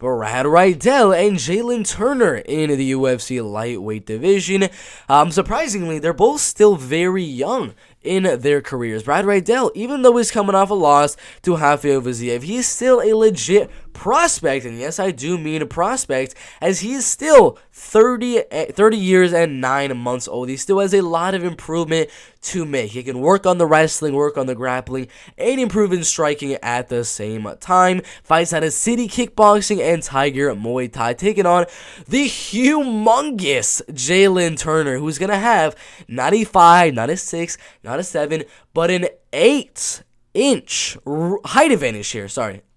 Brad Riddell and Jalin Turner in the UFC lightweight division. Surprisingly, they're both still very young in their careers. Brad Riddell, even though he's coming off a loss to Rafael Vaziev, he's still a legit prospect, and yes, I do mean a prospect, as he is still 30 years and 9 months old. He still has a lot of improvement to make. He can work on the wrestling, work on the grappling, and improve in striking at the same time. Fights out of City Kickboxing and Tiger Muay Thai, taking on the humongous Jalin Turner, who's going to have not a 5, not a 6, not a 7, but an 8-inch height advantage here.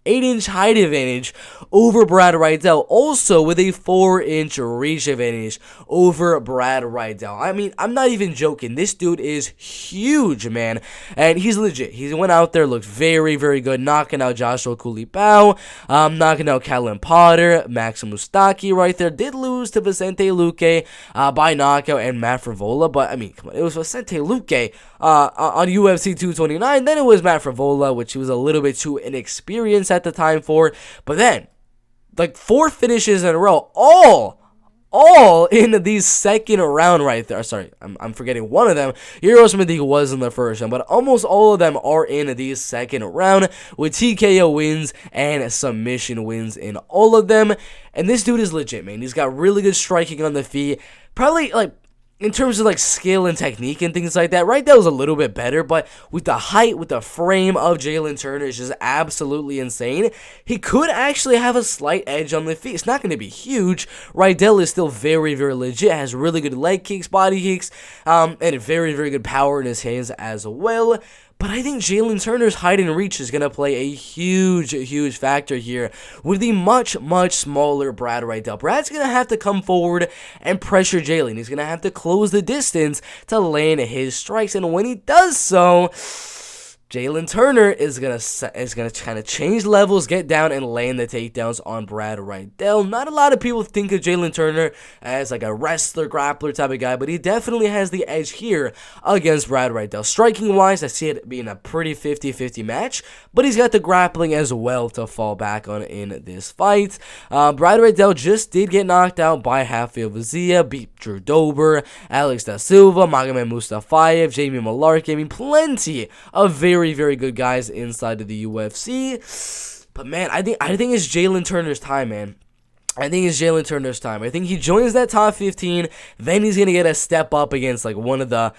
8-inch height advantage over Brad Riddell, also with a 4-inch reach advantage over Brad Riddell. I mean, I'm not even joking. This dude is huge, man, and he's legit. He went out there, looked very, very good, knocking out Joshua Kulipao, knocking out Callum Potter, Max Mustaki right there. Did lose to Vicente Luque by knockout and Matt Frivola, but I mean, come on, it was Vicente Luque on UFC 229. Then it was Matt Frivola, which he was a little bit too inexperienced at the time for. But then, like 4 finishes in a row, all in the second round right there. Sorry, I'm forgetting one of them. Heroes Medico was in the first round, but almost all of them are in the second round with TKO wins and submission wins in all of them. And this dude is legit, man. He's got really good striking on the feet. Probably like, in terms of like skill and technique and things like that, right, that was a little bit better, but with the height, with the frame of Jalin Turner, is just absolutely insane. He could actually have a slight edge on the feet. It's not going to be huge. Riddell is still very, very legit, has really good leg kicks, body kicks, and very, very good power in his hands as well. But I think Jalin Turner's height and reach is going to play a huge factor here with the much smaller Brad Riddell. Brad's going to have to come forward and pressure Jalin. He's going to have to close the distance to land his strikes. And when he does so, Jalin Turner is gonna kind of change levels, get down, and land the takedowns on Brad Riddell. Not a lot of people think of Jalin Turner as like a wrestler, grappler type of guy, but he definitely has the edge here against Brad Riddell. Striking-wise, I see it being a pretty 50-50 match, but he's got the grappling as well to fall back on in this fight. Brad Riddell just did get knocked out by Rafael Vaziev, beat Drew Dober, Alex Da Silva, Magomed Mustafayev, Jamie Malarkey. I mean, plenty of very good guys inside of the UFC. But man, I think it's Jalin Turner's time, man. I think it's Jalin Turner's time. I think he joins that top 15, then he's going to get a step up against like one of the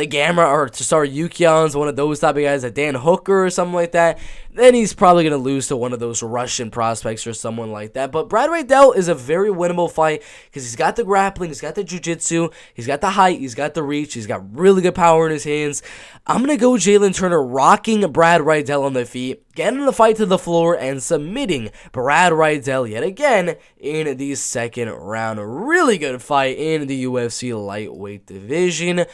Gamma or Yukians, one of those type of guys, like Dan Hooker or something like that. Then he's probably going to lose to one of those Russian prospects or someone like that. But Brad Riddell is a very winnable fight because he's got the grappling, he's got the jiu-jitsu, he's got the height, he's got the reach, he's got really good power in his hands. I'm going to go Jalin Turner rocking Brad Riddell on the feet, getting the fight to the floor, and submitting Brad Riddell yet again in the second round. A really good fight in the UFC lightweight division.